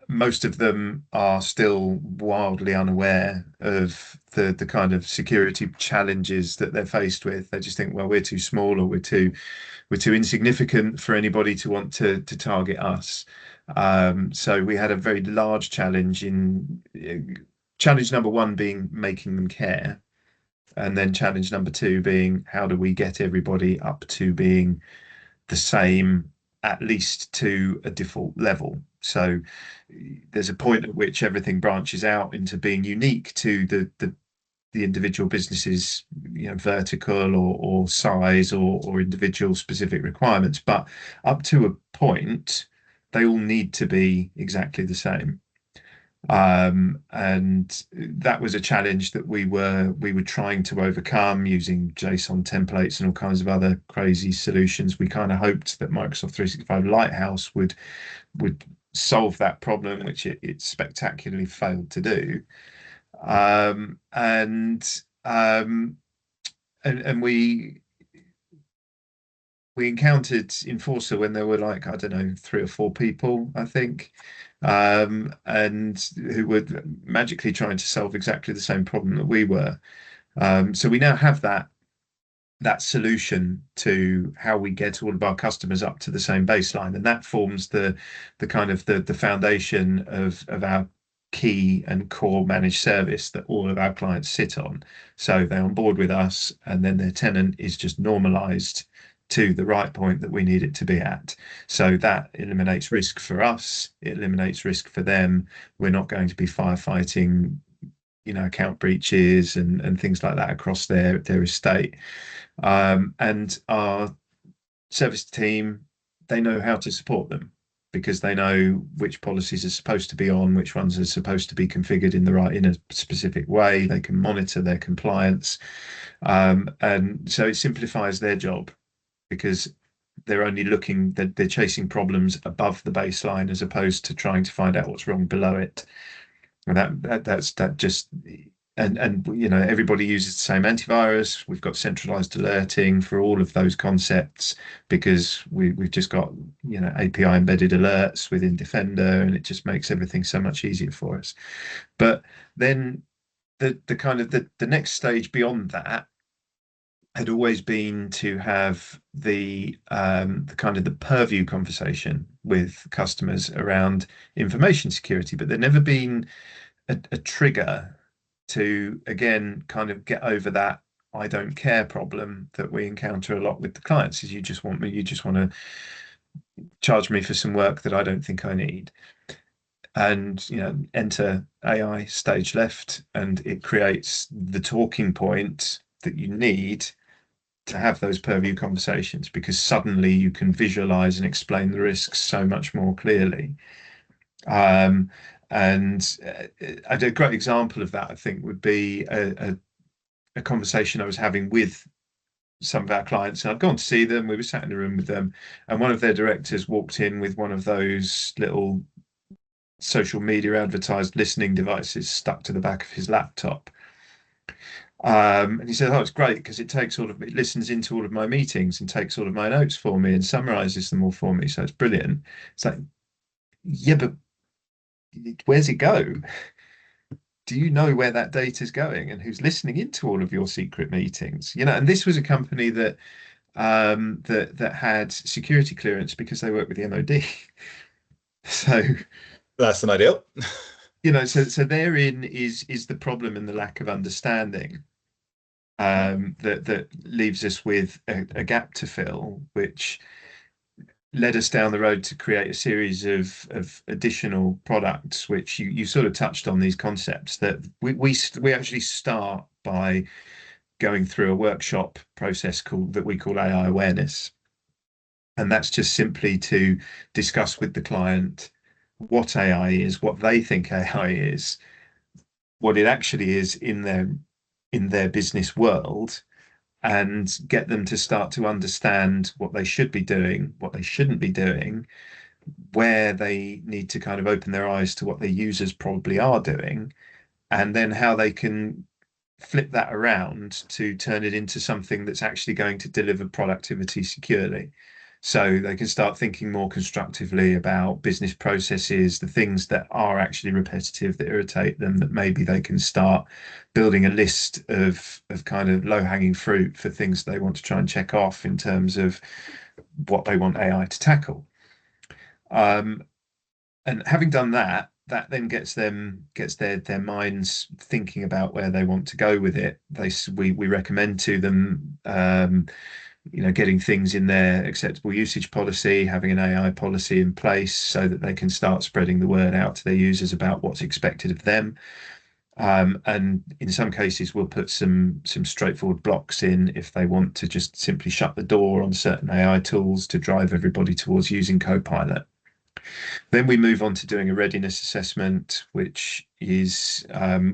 Most of them are still wildly unaware of the kind of security challenges that they're faced with. They just think, well, we're too small, or we're too insignificant for anybody to want to target us. So we had a very large challenge in challenge number one being making them care. And then challenge number two being, how do we get everybody up to being the same, at least to a default level? So there's a point at which everything branches out into being unique to the individual business's vertical or size or individual specific requirements. But up to a point, they all need to be exactly the same. And that was a challenge that we were trying to overcome using JSON templates and all kinds of other crazy solutions. We kind of hoped that Microsoft 365 Lighthouse would solve that problem, which it spectacularly failed to do. And we encountered Inforcer when there were, like, I don't know, 3 or 4 people, I think, and who were magically trying to solve exactly the same problem that we were. So we now have that solution to how we get all of our customers up to the same baseline, and that forms the kind of the foundation of our key and core managed service that all of our clients sit on. So they on board with us, and then their tenant is just normalized to the right point that we need it to be at. So that eliminates risk for us, it eliminates risk for them. We're not going to be firefighting account breaches and things like that across their estate. And our service team, they know how to support them, because they know which policies are supposed to be on, which ones are supposed to be configured in a specific way. They can monitor their compliance. And so it simplifies their job, because they're only they're chasing problems above the baseline as opposed to trying to find out what's wrong below it. And everybody uses the same antivirus. We've got centralized alerting for all of those concepts, because we've just got API embedded alerts within Defender, and it just makes everything so much easier for us. But then the kind of the next stage beyond that had always been to have the kind of the purview conversation with customers around information security, but there'd never been a trigger to, again, kind of get over that I don't care problem that we encounter a lot with the clients. Is you just want to charge me for some work that I don't think I need. And enter AI stage left, and it creates the talking point that you need to have those purview conversations, because suddenly you can visualize and explain the risks so much more clearly. And a great example of that, I think, would be a conversation I was having with some of our clients. And I'd gone to see them, we were sat in a room with them, and one of their directors walked in with one of those little social media advertised listening devices stuck to the back of his laptop. And he said, "Oh, it's great, because it listens into all of my meetings and takes all of my notes for me and summarizes them all for me. So it's brilliant." It's like, yeah, but where's it go? Do you know where that data is going and who's listening into all of your secret meetings? And this was a company that that had security clearance because they work with the MOD. So that's an ideal. So therein is the problem and the lack of understanding. that leaves us with a gap to fill, which led us down the road to create a series of additional products, which you sort of touched on these concepts that we actually start by going through a workshop process that we call AI awareness. And that's just simply to discuss with the client what AI is, what they think AI is, what it actually is in their business world, and get them to start to understand what they should be doing, what they shouldn't be doing, where they need to kind of open their eyes to what their users probably are doing, and then how they can flip that around to turn it into something that's actually going to deliver productivity securely. So they can start thinking more constructively about business processes, the things that are actually repetitive, that irritate them, that maybe they can start building a list of kind of low-hanging fruit for things they want to try and check off in terms of what they want AI to tackle. And having done that, that then gets their minds thinking about where they want to go with it. We recommend to them getting things in their acceptable usage policy, having an AI policy in place so that they can start spreading the word out to their users about what's expected of them. And in some cases, we'll put some straightforward blocks in if they want to just simply shut the door on certain AI tools to drive everybody towards using Copilot. Then we move on to doing a readiness assessment, which is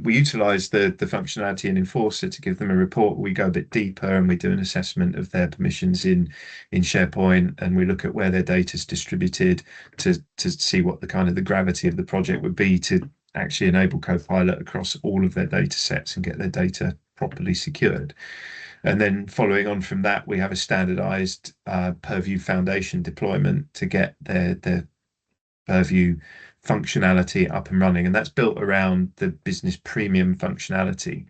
we utilize the functionality in Inforcer to give them a report. We go a bit deeper and we do an assessment of their permissions in SharePoint, and we look at where their data is distributed to see what the kind of the gravity of the project would be to actually enable Copilot across all of their data sets and get their data properly secured. And then following on from that, we have a standardized Purview Foundation deployment to get their Purview functionality up and running. And that's built around the business premium functionality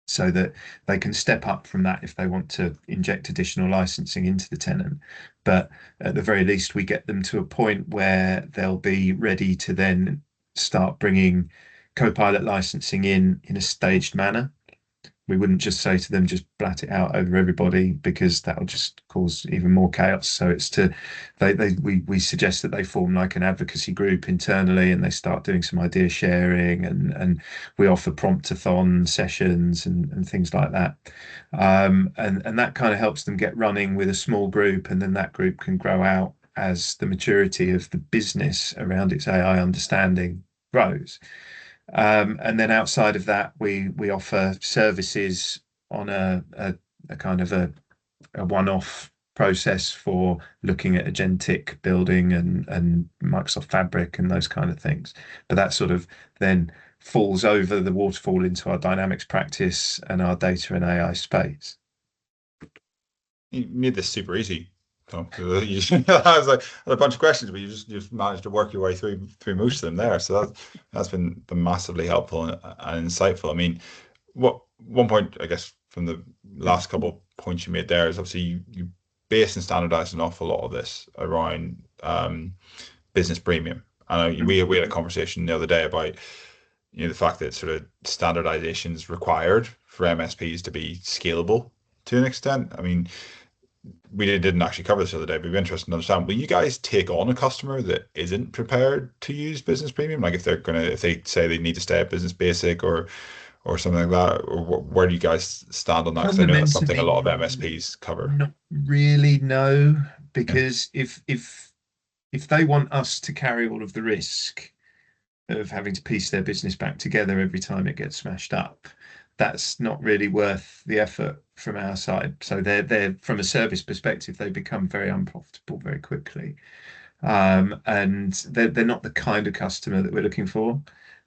so that they can step up from that if they want to inject additional licensing into the tenant. But at the very least, we get them to a point where they'll be ready to then start bringing Copilot licensing in a staged manner. We wouldn't just say to them, just blat it out over everybody, because that'll just cause even more chaos. So we suggest that they form like an advocacy group internally and they start doing some idea sharing, and we offer prompt-a-thon sessions and things like that. And that kind of helps them get running with a small group, and then that group can grow out as the maturity of the business around its AI understanding grows. And then outside of that, we offer services on a kind of a one-off process for looking at agentic building and Microsoft Fabric and those kind of things. But that sort of then falls over the waterfall into our Dynamics practice and our data and AI space. You made this super easy. So I was like, a bunch of questions, but you just managed to work your way through most of them there. So that's been massively helpful and insightful. I mean, one point I guess from the last couple of points you made there is obviously you base and standardize an awful lot of this around business premium. I know we had a conversation the other day about the fact that sort of standardization is required for MSPs to be scalable to an extent. I mean, we didn't actually cover this the other day, but it'd be interesting to understand, will you guys take on a customer that isn't prepared to use business premium? Like if they say they need to stay at business basic or something like that, or where do you guys stand on that? Because I know that's something a lot of MSPs cover. Not really, no, because if they want us to carry all of the risk of having to piece their business back together every time it gets smashed up, that's not really worth the effort from our side. So they're from a service perspective, they become very unprofitable very quickly. And they're not the kind of customer that we're looking for.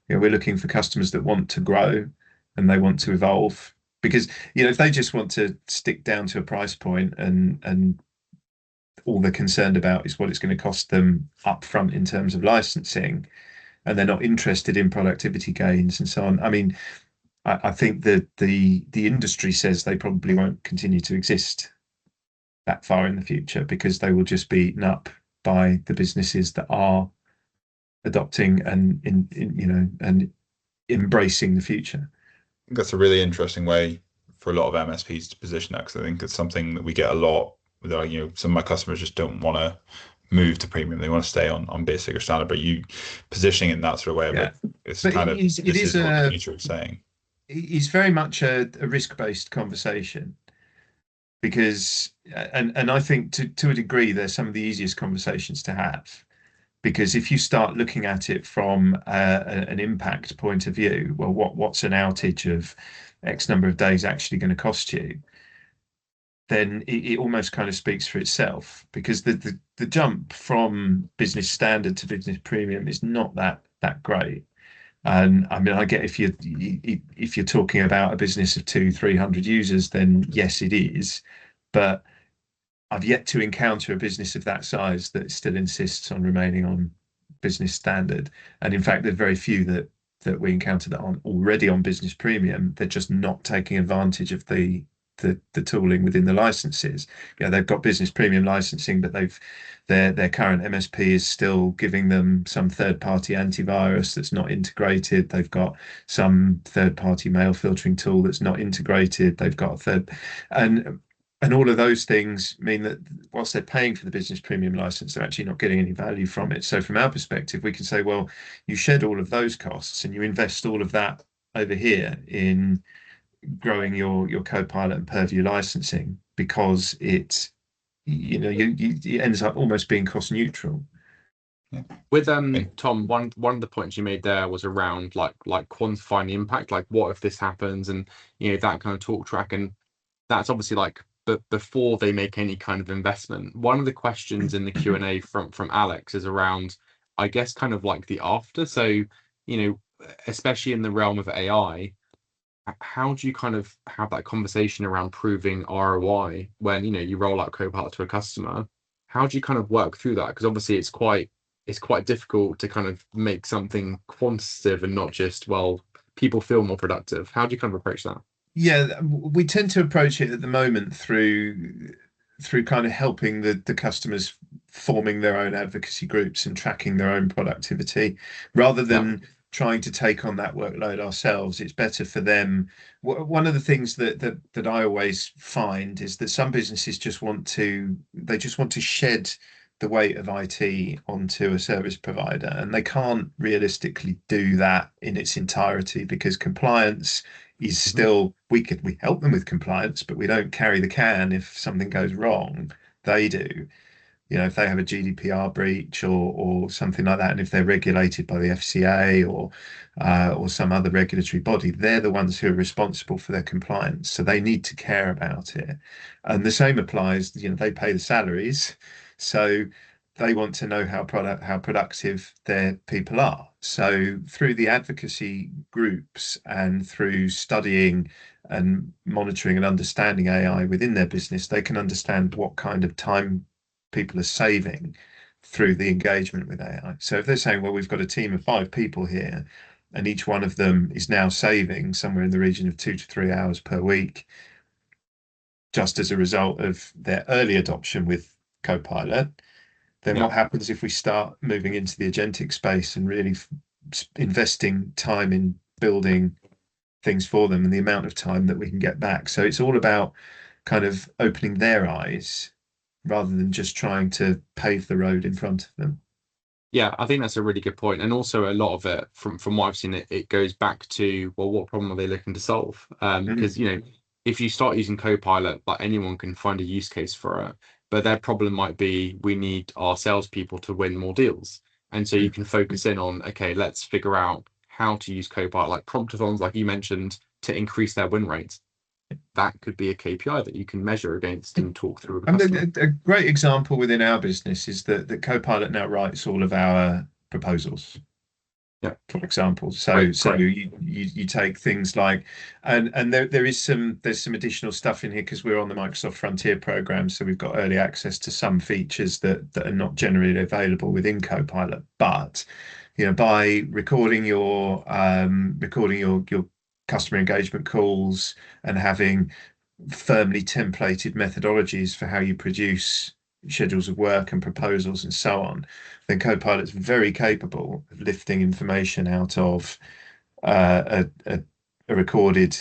We're looking for customers that want to grow and they want to evolve. Because if they just want to stick down to a price point and all they're concerned about is what it's going to cost them upfront in terms of licensing, and they're not interested in productivity gains and so on. I mean, I think that the industry says they probably won't continue to exist that far in the future because they will just be eaten up by the businesses that are adopting and and embracing the future. That's a really interesting way a lot of MSPs to position that, because I think it's something that we get a lot. Some of my customers just don't want to move to premium; they want to stay on basic or standard. But you positioning it in that sort of way, Yeah. it's But kind it of is, this is what the future is saying. it's very much a risk-based conversation, because and I think to a degree they're some of the easiest conversations to have, because if you start looking at it from an impact point of view, well, what's an outage of X number of days actually going to cost you? Then it almost kind of speaks for itself, because the jump from business standard to business premium is not that great. And I mean, I get if you're talking about a business of 200-300 users, then yes, it is. But I've yet to encounter a business of that size that still insists on remaining on business standard. And in fact, there are very few that we encounter that aren't already on business premium. They're just not taking advantage of the tooling within the licenses. They've got business premium licensing, but their current MSP is still giving them some third-party antivirus that's not integrated. They've got some third-party mail filtering tool that's not integrated. They've got a third, and all of those things mean that whilst they're paying for the business premium license, they're actually not getting any value from it. So from our perspective, we can say, well, you shed all of those costs and you invest all of that over here in growing your Copilot and Purview licensing, because it ends up almost being cost neutral. Yeah. With Tom, one of the points you made there was around like quantifying the impact, like what if this happens, and that kind of talk track, and that's obviously like before they make any kind of investment. One of the questions in the Q&A from Alex is around, I guess, kind of like the after. So especially in the realm of AI, how do you kind of have that conversation around proving ROI when you roll out Copilot to a customer? How do you kind of work through that? Because obviously it's quite difficult to kind of make something quantitative and not just, well, people feel more productive. How do you kind of approach that? Yeah, we tend to approach it at the moment through kind of helping the customers forming their own advocacy groups and tracking their own productivity, rather than trying to take on that workload ourselves. It's better for them. One of the things that I always find is that some businesses just want to shed the weight of IT onto a service provider, and they can't realistically do that in its entirety, because compliance is still, we help them with compliance, but we don't carry the can if something goes wrong. They do. If they have a GDPR breach or something like that, and if they're regulated by the FCA or some other regulatory body, they're the ones who are responsible for their compliance. So they need to care about it. And the same applies, they pay the salaries, so they want to know how productive their people are. So through the advocacy groups and through studying and monitoring and understanding AI within their business, they can understand what kind of time people are saving through the engagement with AI. So if they're saying, well, we've got a team of 5 people here, and each one of them is now saving somewhere in the region of 2 to 3 hours per week, just as a result of their early adoption with Copilot, then what happens if we start moving into the agentic space and really investing time in building things for them, and the amount of time that we can get back? So it's all about kind of opening their eyes rather than just trying to pave the road in front of them. Yeah, I think that's a really good point. And also a lot of it, from what I've seen, it goes back to, well, what problem are they looking to solve? Because, if you start using Copilot, like anyone can find a use case for it, but their problem might be, we need our salespeople to win more deals. And so you can focus in on, okay, let's figure out how to use Copilot, like promptathons, like you mentioned, to increase their win rates. That could be a KPI that you can measure against and talk through. A great example within our business is that Copilot now writes all of our proposals. Yeah, for example. So you take things like, and there's some additional stuff in here because we're on the Microsoft Frontier program, so we've got early access to some features that are not generally available within Copilot. But by recording your customer engagement calls and having firmly templated methodologies for how you produce schedules of work and proposals and so on, then Copilot's very capable of lifting information out of a recorded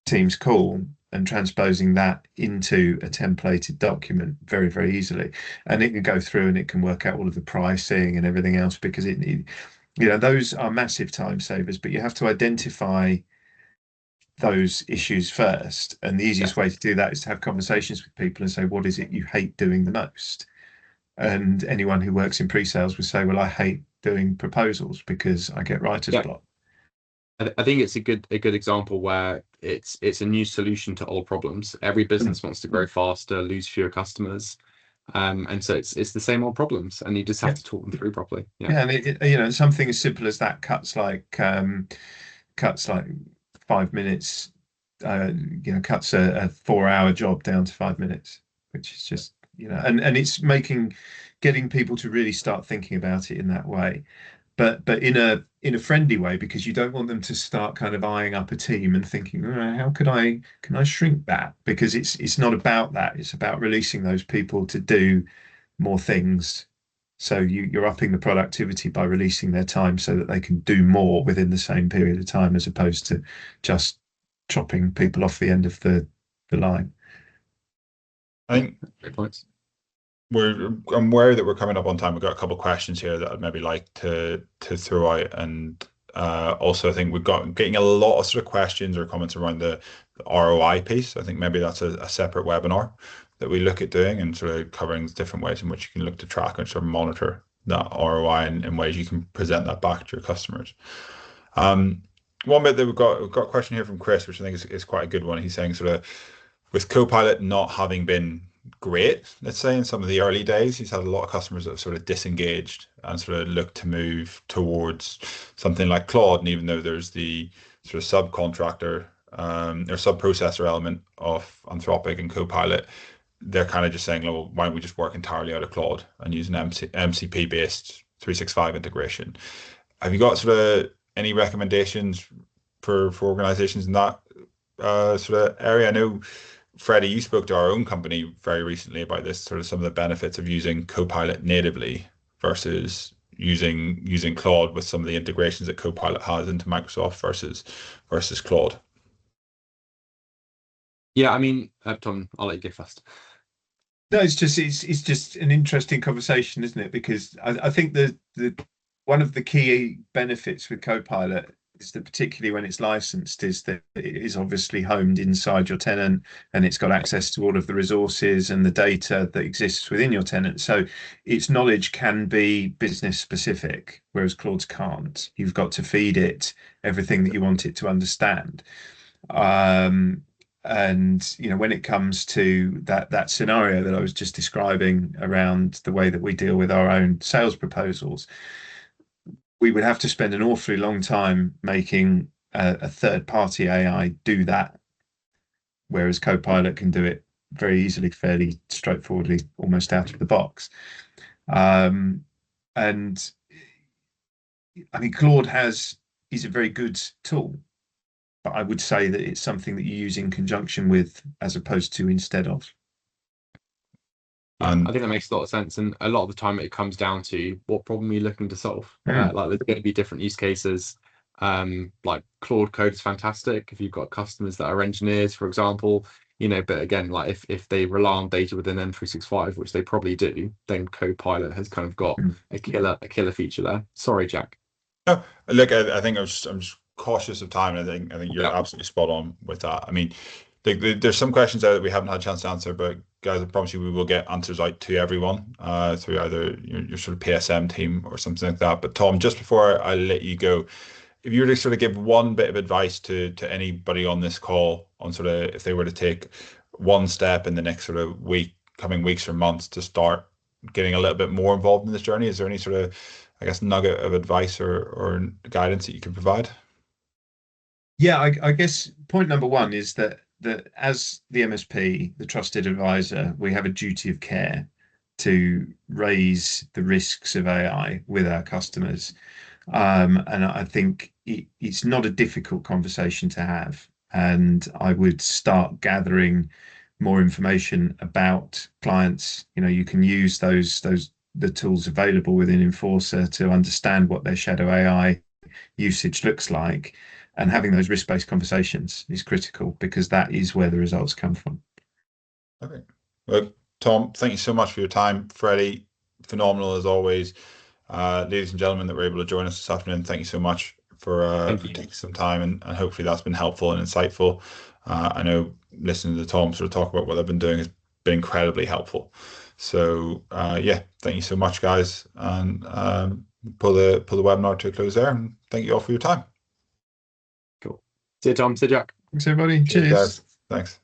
Teams call and transposing that into a templated document very, very easily. And it can go through and it can work out all of the pricing and everything else, because those are massive time savers, but you have to identify those issues first. And the easiest way to do that is to have conversations with people and say, what is it you hate doing the most? And anyone who works in pre-sales would say, well, I hate doing proposals because I get writer's block. I think it's a good example where it's a new solution to old problems. Every business wants to grow faster, lose fewer customers. And so it's the same old problems, and you just have to talk them through properly. And something as simple as that cuts like 5 minutes, cuts a 4-hour job down to 5 minutes, which is just, and it's getting people to really start thinking about it in that way, but in a friendly way, because you don't want them to start kind of eyeing up a team and thinking, how can I shrink that? Because it's not about that. It's about releasing those people to do more things. So you're upping the productivity by releasing their time so that they can do more within the same period of time, as opposed to just chopping people off the end of the line. I think great points. I'm aware that we're coming up on time. We've got a couple of questions here that I'd maybe like to throw out, and also I think we've got getting a lot of sort of questions or comments around the ROI piece. I think maybe that's a separate webinar that we look at doing, and sort of covering different ways in which you can look to track and sort of monitor that ROI and ways you can present that back to your customers. One bit that we've got a question here from Chris, which I think is quite a good one. He's saying sort of, with Copilot not having been great, let's say, in some of the early days, he's had a lot of customers that have sort of disengaged and sort of looked to move towards something like Claude. And even though there's the sort of subcontractor or sub-processor element of Anthropic and Copilot, they're kind of just saying, well, why don't we just work entirely out of Claude and use an MCP-based 365 integration? Have you got sort of any recommendations for organizations in that sort of area? I know, Freddie, you spoke to our own company very recently about this, sort of some of the benefits of using Copilot natively versus using Claude with some of the integrations that Copilot has into Microsoft versus Claude. Yeah, I mean, Tom, I'll let you go first. No, it's just an interesting conversation, isn't it? Because I think the one of the key benefits with Copilot is that, particularly when it's licensed, is that it is obviously homed inside your tenant, and it's got access to all of the resources and the data that exists within your tenant. So its knowledge can be business specific, whereas Claude's can't. You've got to feed it everything that you want it to understand. And when it comes to that scenario that I was just describing around the way that we deal with our own sales proposals, we would have to spend an awfully long time making a third-party AI do that, whereas Copilot can do it very easily, fairly straightforwardly, almost out of the box. And I mean, Claude is a very good tool, but I would say that it's something that you use in conjunction with, as opposed to instead of. I think that makes a lot of sense, and a lot of the time it comes down to what problem you're looking to solve. Like, there's going to be different use cases. Like Claude Code is fantastic if you've got customers that are engineers, for example. But again, like if they rely on data within M365, which they probably do, then Copilot has kind of got a killer feature there. Sorry, Jack. No, look, I think I'm just cautious of time, and I think you're absolutely spot on with that. I mean, there's some questions there that we haven't had a chance to answer, but guys, I promise you we will get answers out to everyone through either your sort of PSM team or something like that. But Tom, just before I let you go, if you were to sort of give one bit of advice to anybody on this call on sort of if they were to take one step in the next sort of coming weeks or months to start getting a little bit more involved in this journey, is there any sort of, I guess, nugget of advice or guidance that you could provide? Yeah, I guess point number one is that as the MSP, the trusted advisor, we have a duty of care to raise the risks of AI with our customers. And I think it's not a difficult conversation to have. And I would start gathering more information about clients. You can use the tools available within Inforcer to understand what their shadow AI usage looks like. And having those risk-based conversations is critical, because that is where the results come from. Okay. Well, Tom, thank you so much for your time. Freddie, phenomenal as always. Ladies and gentlemen that were able to join us this afternoon, thank you so much for taking some time, and hopefully that's been helpful and insightful. I know listening to Tom sort of talk about what they've been doing has been incredibly helpful. So yeah, thank you so much, guys, and pull the webinar to a close there. And thank you all for your time. Cool. See you, Tom. See you, Jack. Thanks, everybody. Cheers, Cheers. guys. Thanks.